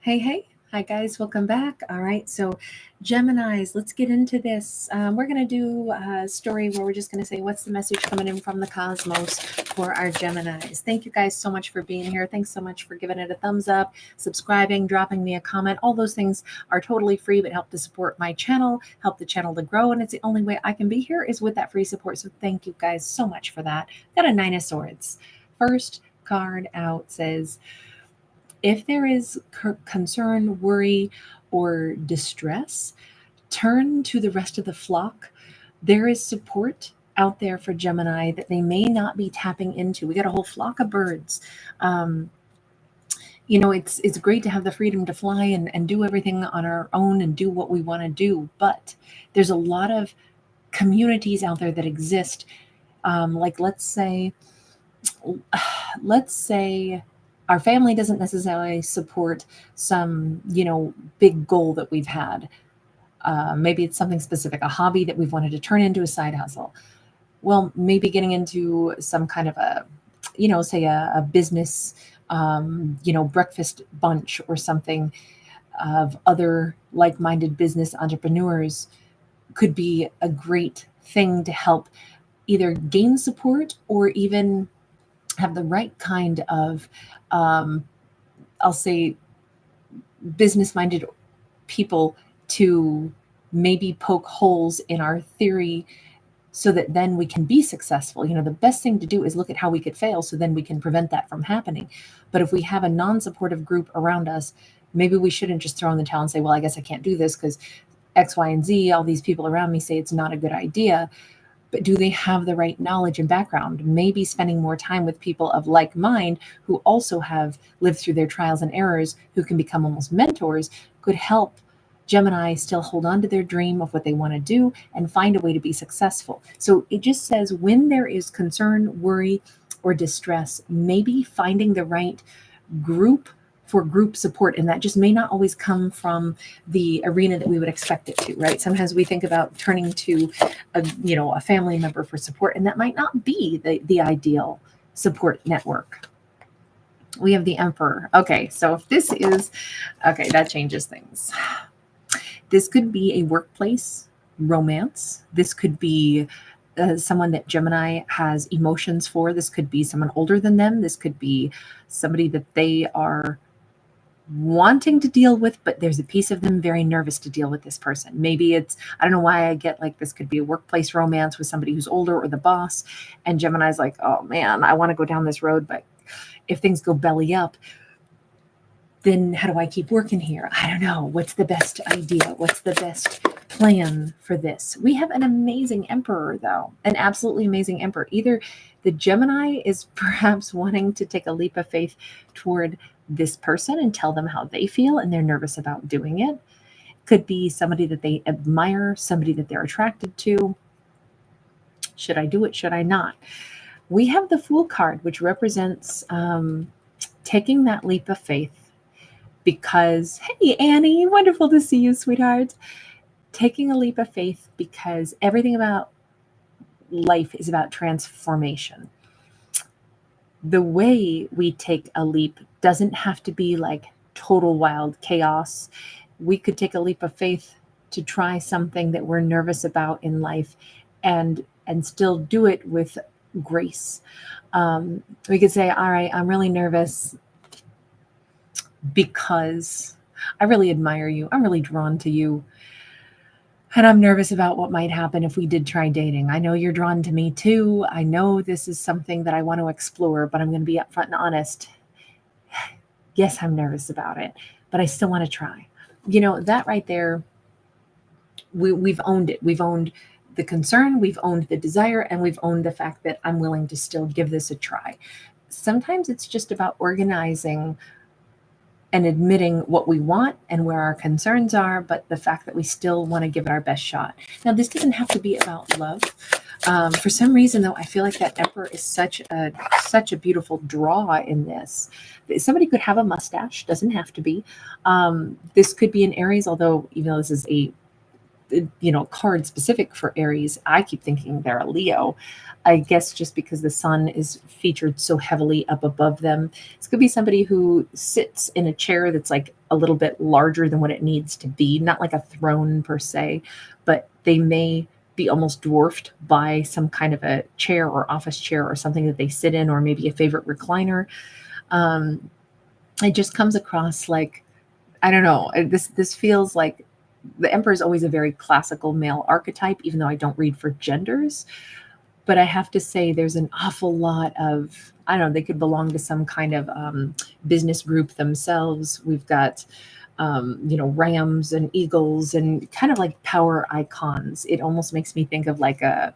Hey. Hi, guys. Welcome back. All right. So, Geminis, let's get into this. We're going to do a story where we're just going to say, what's the message coming in from the cosmos for our Geminis? Thank you guys so much for being here. Thanks so much for giving it a thumbs up, subscribing, dropping me a comment. All those things are totally free, but help to support my channel, help the channel to grow. And it's the only way I can be here is with that free support. So, thank you guys so much for that. Got a Nine of Swords. First card out says, if there is concern, worry, or distress, turn to the rest of the flock. There is support out there for Gemini that they may not be tapping into. We got a whole flock of birds. It's great to have the freedom to fly and do everything on our own and do what we want to do. But there's a lot of communities out there that exist. Like let's say our family doesn't necessarily support some, big goal that we've had. Maybe it's something specific, a hobby that we've wanted to turn into a side hustle. Well, maybe getting into some kind of say a business, breakfast bunch or something of other like-minded business entrepreneurs could be a great thing to help either gain support or even have the right kind of, I'll say, business-minded people to maybe poke holes in our theory so that then we can be successful. The best thing to do is look at how we could fail so then we can prevent that from happening. But if we have a non-supportive group around us, maybe we shouldn't just throw in the towel and say, well, I guess I can't do this because X, Y, and Z, all these people around me say it's not a good idea. But do they have the right knowledge and background? Maybe spending more time with people of like mind who also have lived through their trials and errors, who can become almost mentors, could help Gemini still hold on to their dream of what they want to do and find a way to be successful. So it just says when there is concern, worry, or distress, maybe finding the right group for group support, and that just may not always come from the arena that we would expect it to, right? Sometimes we think about turning to a family member for support, and that might not be the ideal support network. We have the Emperor. Okay, so if this is okay, that changes things. This could be a workplace romance. This could be someone that Gemini has emotions for. This could be someone older than them. This could be somebody that they are wanting to deal with, but there's a piece of them very nervous to deal with this person. Maybe it's, I don't know why I get like this could be a workplace romance with somebody who's older or the boss, and Gemini's like, oh man, I want to go down this road, but if things go belly up, then how do I keep working here? I don't know. What's the best idea? What's the best plan for this? We have an amazing Emperor, though, an absolutely amazing Emperor. Either the Gemini is perhaps wanting to take a leap of faith toward this person and tell them how they feel, and they're nervous about doing it. Could be somebody that they admire, somebody that they're attracted to. Should I do it? Should I not? We have the Fool card, which represents taking that leap of faith because, hey, Annie, wonderful to see you, sweetheart. Taking a leap of faith because everything about life is about transformation. The way we take a leap doesn't have to be like total wild chaos. We could take a leap of faith to try something that we're nervous about in life and still do it with grace. We could say, all right, I'm really nervous because I really admire you. I'm really drawn to you. And I'm nervous about what might happen if we did try dating. I know you're drawn to me too. I know this is something that I want to explore, but I'm going to be upfront and honest. Yes, I'm nervous about it, but I still want to try. That right there, we've owned it. We've owned the concern, we've owned the desire, and we've owned the fact that I'm willing to still give this a try. Sometimes it's just about organizing and admitting what we want and where our concerns are, but the fact that we still want to give it our best shot. Now, this doesn't have to be about love. For some reason, though, I feel like that Emperor is such a beautiful draw in this. Somebody could have a mustache, doesn't have to be. This could be an Aries, although even though this is a card specific for Aries, I keep thinking they're a Leo. I guess just because the sun is featured so heavily up above them. This could be somebody who sits in a chair that's like a little bit larger than what it needs to be, not like a throne per se, but they may be almost dwarfed by some kind of a chair or office chair or something that they sit in, or maybe a favorite recliner. It just comes across like, I don't know, this feels like the emperor is always a very classical male archetype, even though I don't read for genders. But I have to say there's an awful lot of, I don't know, they could belong to some kind of business group themselves. We've got, rams and eagles and kind of like power icons. It almost makes me think of like a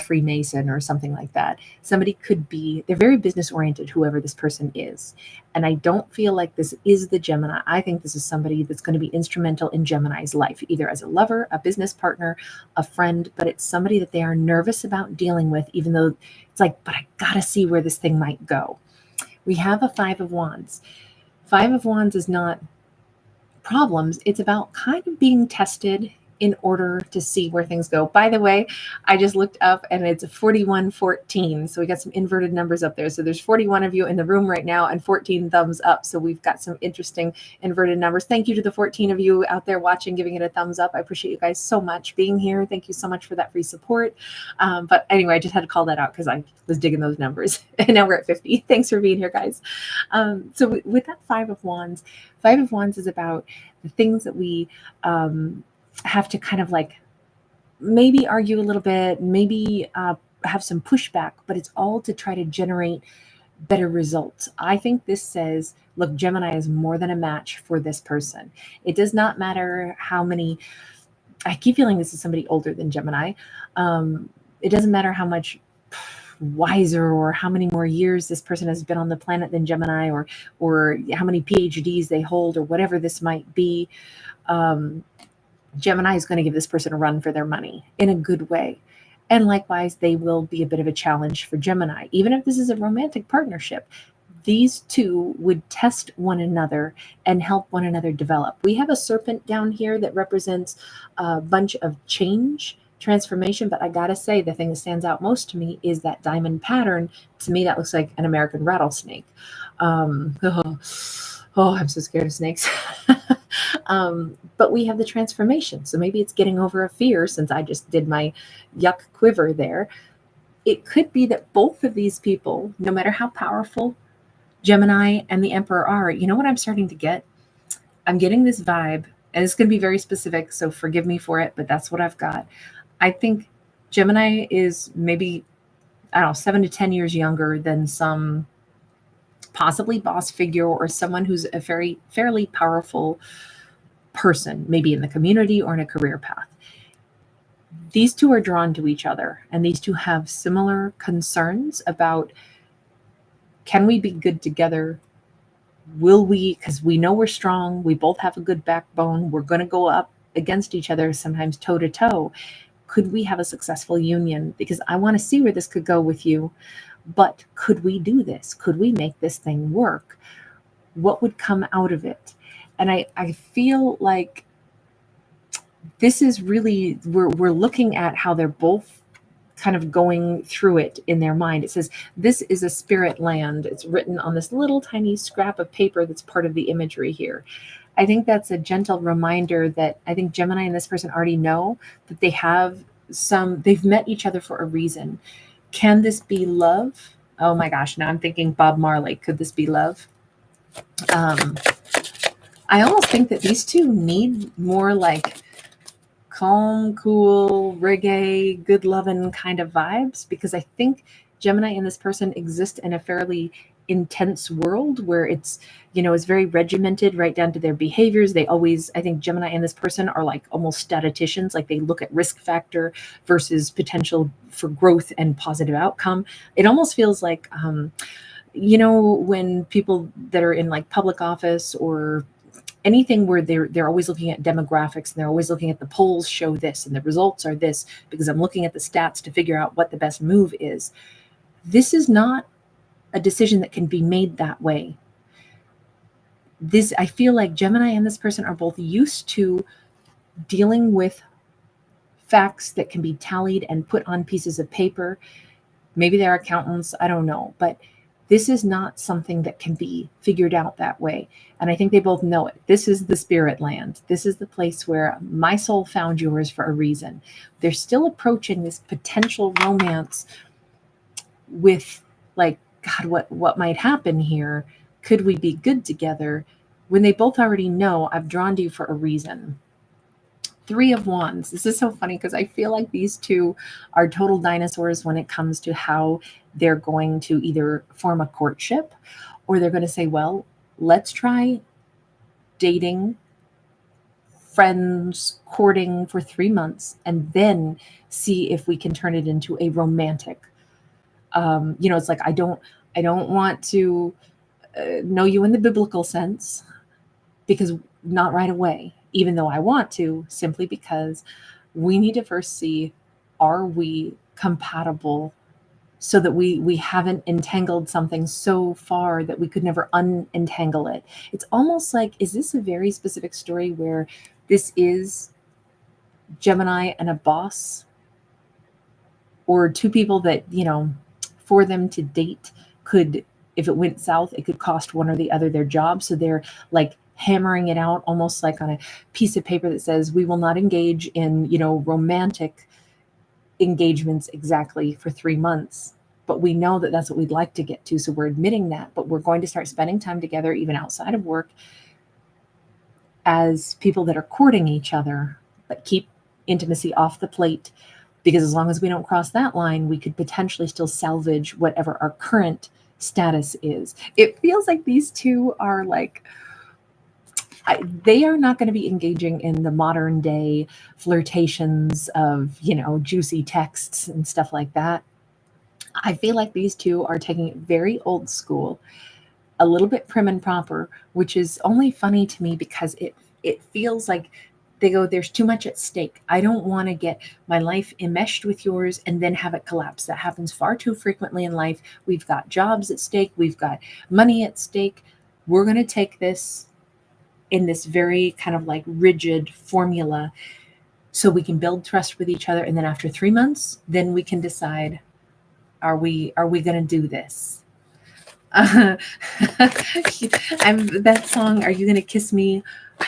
Freemason or something like that. Somebody could be, they're very business oriented, whoever this person is. And I don't feel like this is the Gemini. I think this is somebody that's going to be instrumental in Gemini's life, either as a lover, a business partner, a friend, but it's somebody that they are nervous about dealing with, even though it's like, but I got to see where this thing might go. We have a Five of Wands. Five of Wands is not problems. It's about kind of being tested in order to see where things go. By the way, I just looked up and it's 4114. So we got some inverted numbers up there. So there's 41 of you in the room right now and 14 thumbs up. So we've got some interesting inverted numbers. Thank you to the 14 of you out there watching, giving it a thumbs up. I appreciate you guys so much being here. Thank you so much for that free support. But anyway, I just had to call that out because I was digging those numbers. And now we're at 50. Thanks for being here, guys. So with that Five of Wands is about the things that we have to kind of like maybe argue a little bit, maybe have some pushback, but it's all to try to generate better results. I think this says, look, Gemini is more than a match for this person. It does not matter how many, I keep feeling this is somebody older than Gemini. It doesn't matter how much wiser or how many more years this person has been on the planet than Gemini, or how many PhDs they hold, or whatever this might be. Gemini is going to give this person a run for their money in a good way. And likewise, they will be a bit of a challenge for Gemini. Even if this is a romantic partnership, these two would test one another and help one another develop. We have a serpent down here that represents a bunch of change, transformation, but I gotta say, the thing that stands out most to me is that diamond pattern. To me, that looks like an American rattlesnake. I'm so scared of snakes. But we have the transformation. So maybe it's getting over a fear, since I just did my yuck quiver there. It could be that both of these people, no matter how powerful Gemini and the Emperor are, you know what I'm starting to get? I'm getting this vibe, and it's going to be very specific, so forgive me for it, but that's what I've got. I think Gemini is maybe, I don't know, 7 to 10 years younger than some possibly boss figure or someone who's a fairly powerful person, maybe in the community or in a career path. These two are drawn to each other, and these two have similar concerns about, can we be good together? Will we, because we know we're strong, we both have a good backbone, we're going to go up against each other, sometimes toe to toe. Could we have a successful union? Because I want to see where this could go with you, but could we do this? Could we make this thing work? What would come out of it? And I feel like this is really, we're looking at how they're both kind of going through it in their mind. It says, this is a spirit land. It's written on this little tiny scrap of paper that's part of the imagery here. I think that's a gentle reminder that I think Gemini and this person already know that they've met each other for a reason. Can this be love? Oh my gosh, now I'm thinking Bob Marley. Could this be love? I almost think that these two need more like calm, cool, reggae, good loving kind of vibes, because I think Gemini and this person exist in a fairly intense world where it's very regimented right down to their behaviors. They always, I think Gemini and this person are like almost statisticians, like they look at risk factor versus potential for growth and positive outcome. It almost feels like, when people that are in like public office or anything where they're always looking at demographics and they're always looking at the polls show this and the results are this, because I'm looking at the stats to figure out what the best move is. This is not a decision that can be made that way. I feel like Gemini and this person are both used to dealing with facts that can be tallied and put on pieces of paper. Maybe they're accountants, I don't know, but This is not something that can be figured out that way. And I think they both know it. This is the spirit land. This is the place where my soul found yours for a reason. They're still approaching this potential romance with like, God, what might happen here? Could we be good together? When they both already know I've drawn to you for a reason. Three of Wands. This is so funny because I feel like these two are total dinosaurs when it comes to how they're going to either form a courtship or they're going to say, well, let's try dating, friends, courting for 3 months, and then see if we can turn it into a romantic. It's like I don't want to know you in the biblical sense because not right away, even though I want to, simply because we need to first see, are we compatible so that we haven't entangled something so far that we could never unentangle it. It's almost like, is this a very specific story where this is Gemini and a boss, or two people that, for them to date could, if it went south, it could cost one or the other their job. So they're like hammering it out almost like on a piece of paper that says, we will not engage in, romantic engagements exactly for 3 months, but we know that that's what we'd like to get to. So we're admitting that, but we're going to start spending time together, even outside of work, as people that are courting each other, but keep intimacy off the plate. Because as long as we don't cross that line, we could potentially still salvage whatever our current status is. It feels like these two are like, they are not going to be engaging in the modern day flirtations of, juicy texts and stuff like that. I feel like these two are taking it very old school, a little bit prim and proper, which is only funny to me because it feels like they go, there's too much at stake. I don't want to get my life enmeshed with yours and then have it collapse. That happens far too frequently in life. We've got jobs at stake. We've got money at stake. We're going to take this in this very kind of like rigid formula so we can build trust with each other. And then after 3 months, then we can decide, are we going to do this? That song, Are You Going to Kiss Me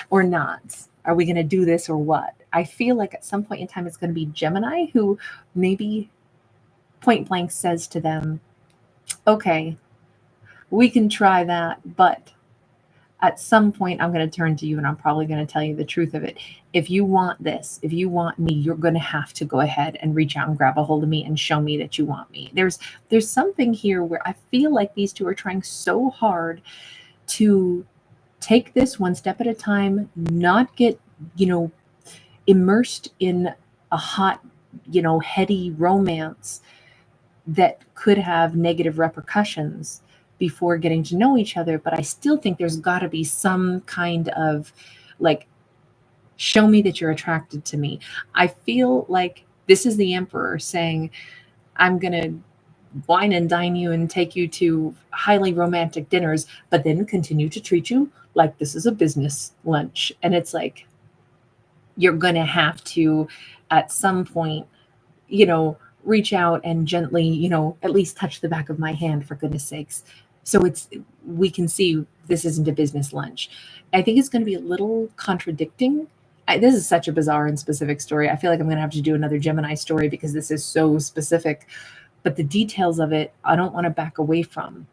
or Not? Are we going to do this or what? I feel like at some point in time, it's going to be Gemini who maybe point blank says to them, okay, we can try that, but at some point I'm going to turn to you and I'm probably going to tell you the truth of it. If you want this, if you want me, you're going to have to go ahead and reach out and grab a hold of me and show me that you want me. There's something here where I feel like these two are trying so hard to take this one step at a time, not get, immersed in a hot, heady romance that could have negative repercussions before getting to know each other. But I still think there's got to be some kind of like, show me that you're attracted to me. I feel like this is the emperor saying, I'm going to wine and dine you and take you to highly romantic dinners, but then continue to treat you like this is a business lunch. And it's like, you're going to have to, at some point, reach out and gently, at least touch the back of my hand, for goodness sakes. So we can see this isn't a business lunch. I think it's going to be a little contradicting. This is such a bizarre and specific story. I feel like I'm going to have to do another Gemini story because this is so specific, but the details of it, I don't want to back away from.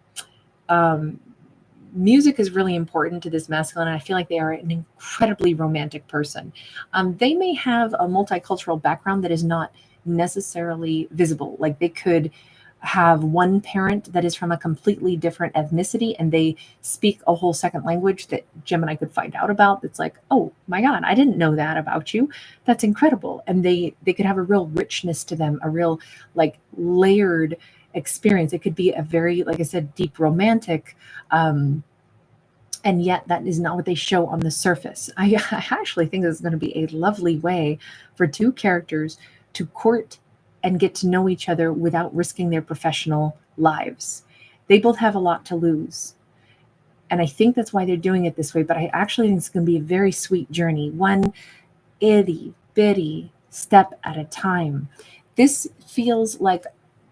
Music is really important to this masculine. I feel like they are an incredibly romantic person. They may have a multicultural background that is not necessarily visible. Like they could have one parent that is from a completely different ethnicity and they speak a whole second language that Gemini could find out about. That's like, oh my God, I didn't know that about you. That's incredible. And they could have a real richness to them, a real like layered experience. It could be a very, like I said, deep romantic, and yet that is not what they show on the surface. I actually think this is going to be a lovely way for two characters to court and get to know each other without risking their professional lives. They both have a lot to lose. And I think that's why they're doing it this way. But I actually think it's going to be a very sweet journey, one itty bitty step at a time. This feels like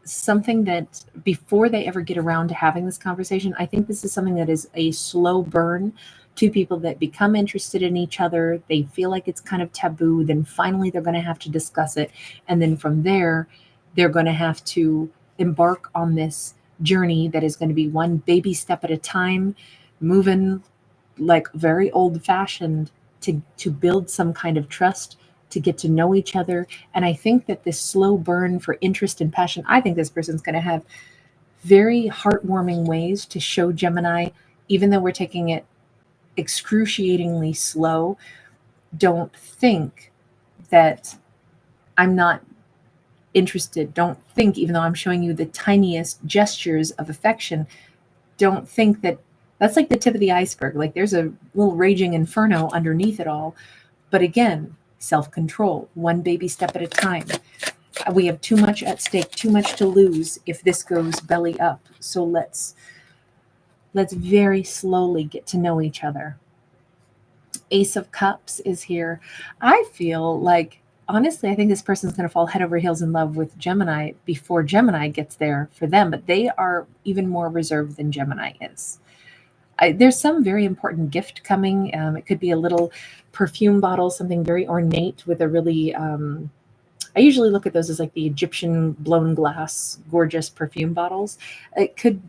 something that before they ever get around to having this conversation, I think this is something that is a slow burn. Two people that become interested in each other, they feel like it's kind of taboo, then finally they're going to have to discuss it. And then from there, they're going to have to embark on this journey that is going to be one baby step at a time, moving like very old fashioned to build some kind of trust, to get to know each other. And I think that this slow burn for interest and passion, I think this person's going to have very heartwarming ways to show Gemini, even though we're taking it excruciatingly slow, don't think that I'm not interested. Don't think, even though I'm showing you the tiniest gestures of affection, don't think that that's like the tip of the iceberg. Like there's a little raging inferno underneath it all. But again, self-control, one baby step at a time. We have too much at stake, too much to lose if this goes belly up. So let's very slowly get to know each other. Ace of Cups is here. I feel like, honestly, I think this person's going to fall head over heels in love with Gemini before Gemini gets there for them, but they are even more reserved than Gemini is. There's some very important gift coming. It could be a little perfume bottle, something very ornate with a really, I usually look at those as like the Egyptian blown glass, gorgeous perfume bottles. It could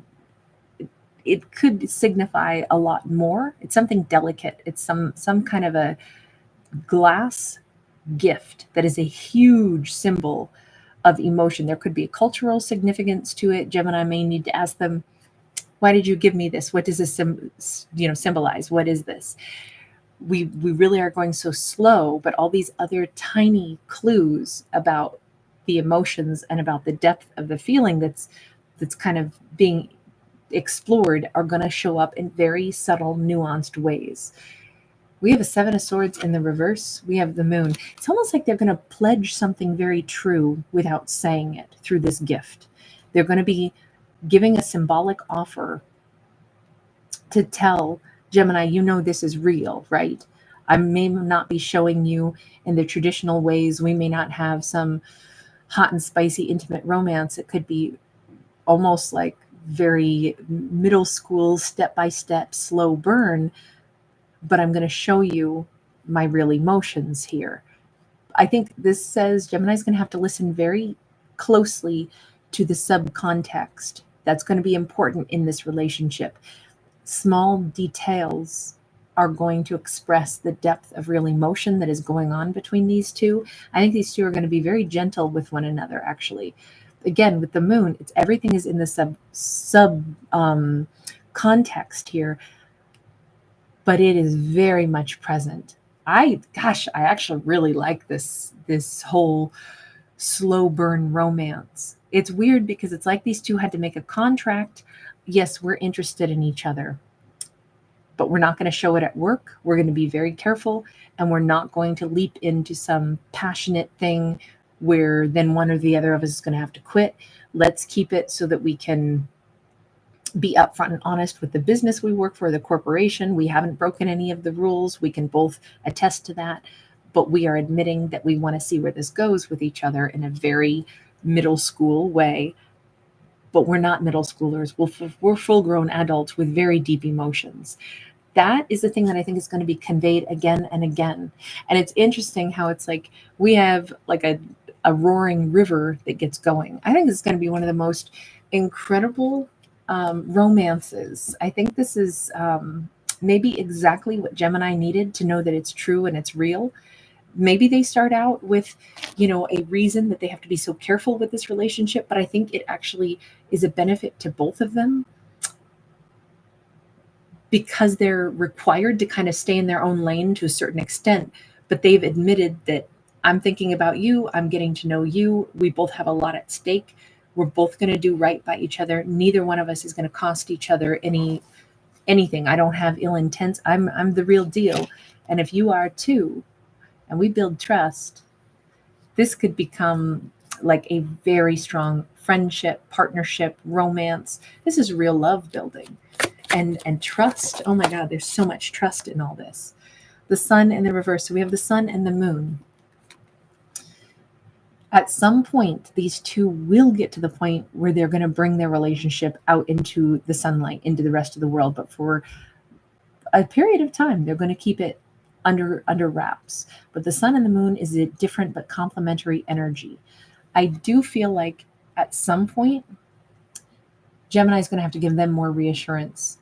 signify a lot more. It's something delicate. It's some kind of a glass gift that is a huge symbol of emotion. There could be a cultural significance to it. Gemini may need to ask them, why did you give me this? What does this symbolize? What is this? We really are going so slow, but all these other tiny clues about the emotions and about the depth of the feeling that's kind of being explored are going to show up in very subtle, nuanced ways. We have a Seven of Swords in the reverse. We have the Moon. It's almost like they're going to pledge something very true without saying it through this gift. They're going to be giving a symbolic offer to tell Gemini, you know this is real, right? I may not be showing you in the traditional ways. We may not have some hot and spicy intimate romance. It could be almost like very middle school, step-by-step, slow burn, but I'm going to show you my real emotions here. I think this says Gemini's going to have to listen very closely to the subcontext. That's going to be important in this relationship. Small details are going to express the depth of real emotion that is going on between these two. I think these two are going to be very gentle with one another, actually. Again, with the Moon, it's everything is in the sub context here, but it is very much present. I actually really like this whole slow burn romance. It's weird because it's like these two had to make a contract. Yes, we're interested in each other, but we're not going to show it at work. We're going to be very careful, and we're not going to leap into some passionate thing where then one or the other of us is going to have to quit. Let's keep it so that we can be upfront and honest with the business we work for, the corporation. We haven't broken any of the rules. We can both attest to that, but we are admitting that we want to see where this goes with each other in a very middle school way. But we're not middle schoolers. We're full-grown adults with very deep emotions. That is the thing that I think is going to be conveyed again and again. And it's interesting how it's like we have like a roaring river that gets going. I think this is going to be one of the most incredible romances. I think this is maybe exactly what Gemini needed to know that it's true and it's real. Maybe they start out with, a reason that they have to be so careful with this relationship, but I think it actually is a benefit to both of them because they're required to kind of stay in their own lane to a certain extent, but they've admitted that I'm thinking about you, I'm getting to know you, we both have a lot at stake, we're both going to do right by each other, neither one of us is going to cost each other anything. I don't have ill intent. I'm the real deal, and if you are too, and we build trust, this could become like a very strong friendship, partnership, romance. This is real love building and trust. Oh my God, there's so much trust in all this. The Sun in the reverse. So we have the Sun and the Moon. At some point, these two will get to the point where they're going to bring their relationship out into the sunlight, into the rest of the world. But for a period of time, they're going to keep it under wraps. But the sun and the moon is a different but complementary energy. I do feel like at some point, Gemini is going to have to give them more reassurance.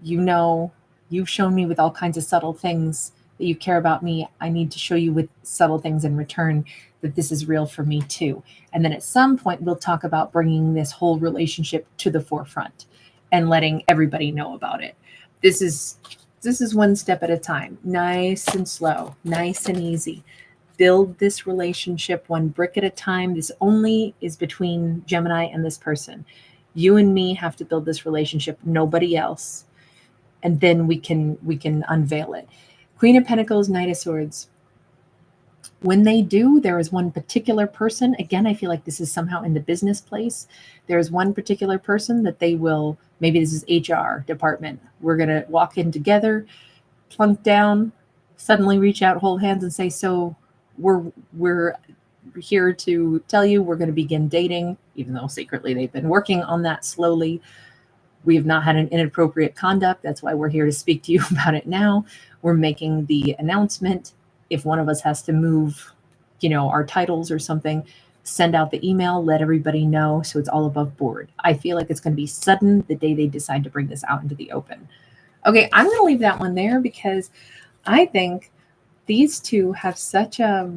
You know, you've shown me with all kinds of subtle things that you care about me. I need to show you with subtle things in return that this is real for me too. And then at some point, we'll talk about bringing this whole relationship to the forefront and letting everybody know about it. This is one step at a time, nice and slow, nice and easy. Build this relationship one brick at a time. This only is between Gemini and this person. You and me have to build this relationship, nobody else. And then we can unveil it. Queen of Pentacles, Knight of Swords. When they do, there is one particular person. Again, I feel like this is somehow in the business place. There is one particular person that they will, maybe this is HR department. We're going to walk in together, plunk down, suddenly reach out, hold hands and say, so we're here to tell you we're going to begin dating, even though secretly they've been working on that slowly. We have not had an inappropriate conduct. That's why we're here to speak to you about it now. We're making the announcement. If one of us has to move, our titles or something, send out the email, let everybody know so it's all above board. I feel like it's going to be sudden the day they decide to bring this out into the open. Okay, I'm going to leave that one there because I think these two have such a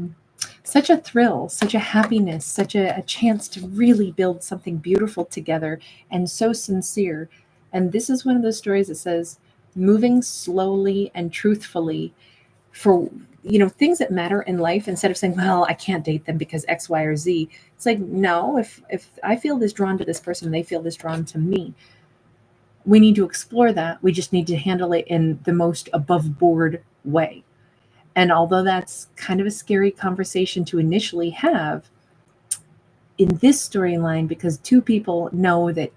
thrill, such a happiness, such a chance to really build something beautiful together and so sincere. And this is one of those stories that says moving slowly and truthfully for things that matter in life, instead of saying, well, I can't date them because X, Y, or Z. It's like, no, if I feel this drawn to this person, they feel this drawn to me, we need to explore that. We just need to handle it in the most above board way. And although that's kind of a scary conversation to initially have in this storyline, because two people know that,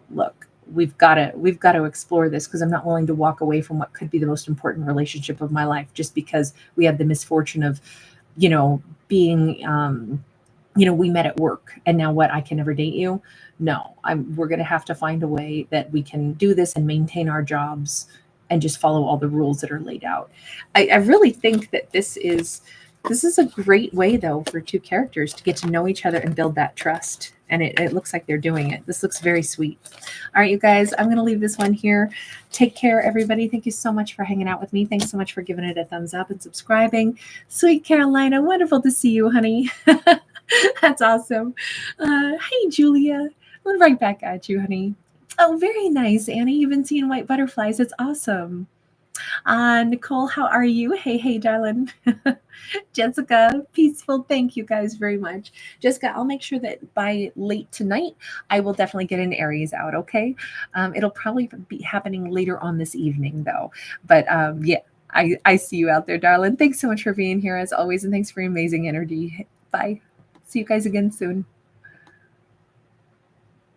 look, we've got to explore this because I'm not willing to walk away from what could be the most important relationship of my life just because we had the misfortune of, being, we met at work and now what, I can never date you. No, we're going to have to find a way that we can do this and maintain our jobs and just follow all the rules that are laid out. I really think that this is a great way, though, for two characters to get to know each other and build that trust. And it looks like they're doing it. This looks very sweet. All right, you guys, I'm going to leave this one here. Take care, everybody. Thank you so much for hanging out with me. Thanks so much for giving it a thumbs up and subscribing. Sweet Carolina, wonderful to see you, honey. That's awesome. Hey, Julia. I'm right back at you, honey. Oh, very nice, Annie. You've been seeing white butterflies. It's awesome. Nicole, how are you? Hey, darling. Jessica, peaceful. Thank you guys very much. Jessica, I'll make sure that by late tonight, I will definitely get an Aries out, okay? It'll probably be happening later on this evening, though. But yeah, I see you out there, darling. Thanks so much for being here, as always, and thanks for your amazing energy. Bye. See you guys again soon.